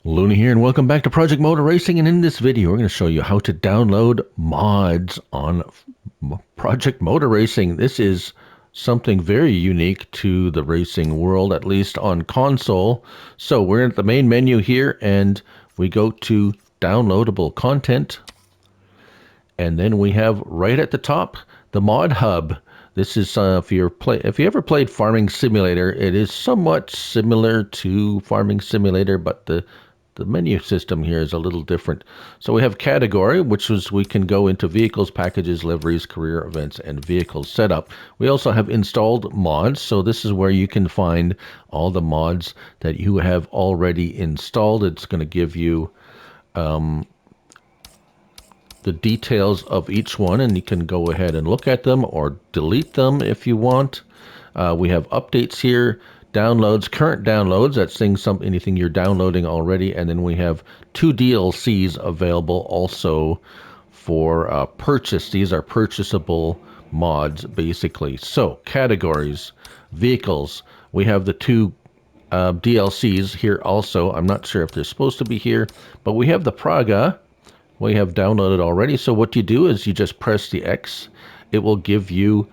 Looney here, and welcome back to Project Motor Racing. And in this video, we're going to show you how to download mods on Project Motor Racing. This is something very unique to the racing world, at least on console. So we're at the main menu here, and we go to downloadable content. And then we have right at the top, the mod hub. This is if you ever played Farming Simulator, it is somewhat similar to Farming Simulator, but the menu system here is a little different. So we have category, which is we can go into vehicles, packages, liveries, career events, and vehicle setup. We also have installed mods. So this is where you can find all the mods that you have already installed. It's going to give you the details of each one, and you can go ahead and look at them or delete them if you want. We have updates here. Downloads, current downloads, that's anything you're downloading already, and then we have 2 DLCs available also for purchase. These are purchasable mods, basically. So, categories, vehicles, we have the 2 DLCs here also. I'm not sure if they're supposed to be here, but we have the Praga, we have downloaded already. So what you do is you just press the X. It will give you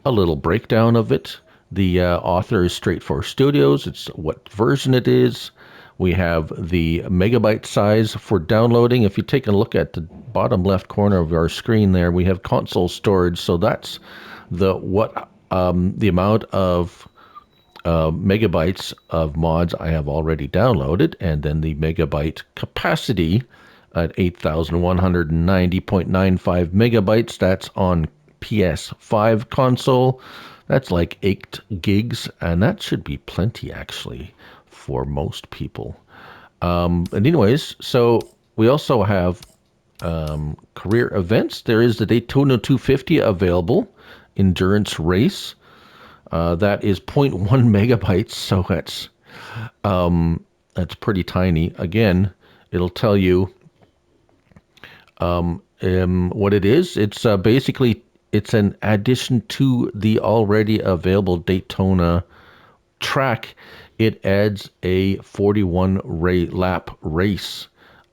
a little breakdown of it. The author is Straight Force Studios. It's what version it is. We have the megabyte size for downloading. If you take a look at the bottom left corner of our screen there, we have console storage. So that's the amount of megabytes of mods I have already downloaded, and then the megabyte capacity at 8,190.95 megabytes. That's on PS5 console. That's like 8 gigs, and that should be plenty, actually, for most people. And anyways, so we also have career events. There is the Daytona 250 available, endurance race. That is 0.1 megabytes, so that's pretty tiny. Again, it'll tell you what it is. It's basically it's an addition to the already available Daytona track. It adds a 41 lap race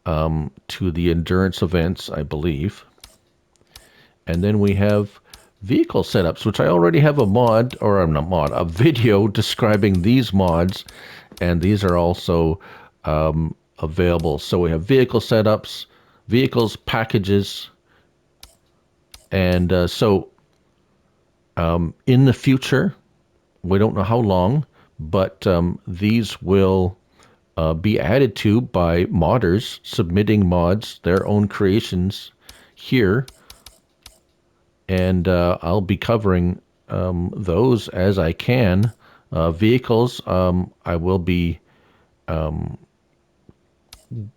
to the endurance events, I believe. And then we have vehicle setups, which I already have a video describing these mods, and these are also available. So we have vehicle setups, vehicles, packages, and in the future, we don't know how long, but these will be added to by modders submitting mods, their own creations here, and I'll be covering those as I can. Vehicles, I will be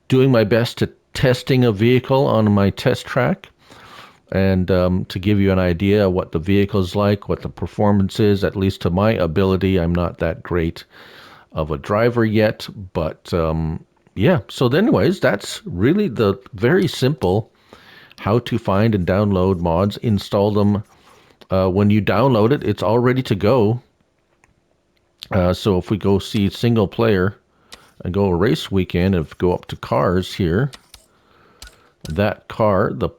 doing my best to testing a vehicle on my test track, and to give you an idea of what the vehicle is like, what the performance is, at least to my ability. I'm not that great of a driver yet, but yeah. So anyways, that's really the very simple how to find and download mods, install them. When you download it, it's all ready to go. So if we go see single player and go race weekend, and go up to cars here, that car, the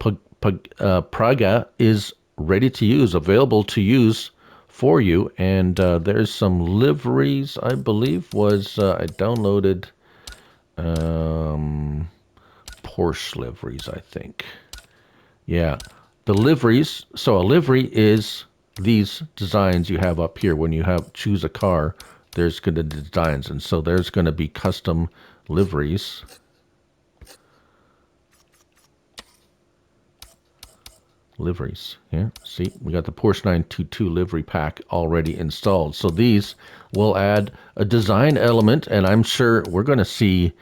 Praga, is ready to use, available to use for you. And there's some liveries, I believe, I downloaded Porsche liveries, I think. Yeah, the liveries. So a livery is these designs you have up here. When you choose a car, there's going to be designs, and so there's going to be custom liveries. Liveries here. See, we got the Porsche 922 livery pack already installed. So these will add a design element, and I'm sure we're going to see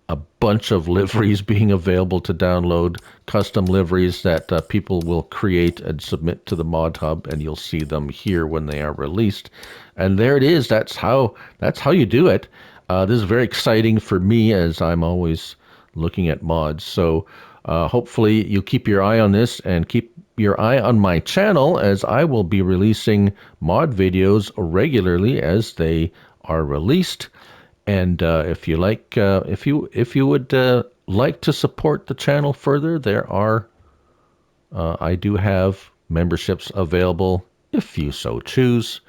a bunch of liveries being available to download, custom liveries that people will create and submit to the mod hub, and you'll see them here when they are released. And there it is. That's how you do it. This is very exciting for me, as I'm always looking at mods. So hopefully you'll keep your eye on this, and keep your eye on my channel, as I will be releasing mod videos regularly as they are released. And if you would like to support the channel further, I do have memberships available if you so choose.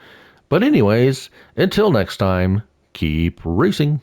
But anyways, until next time, keep racing.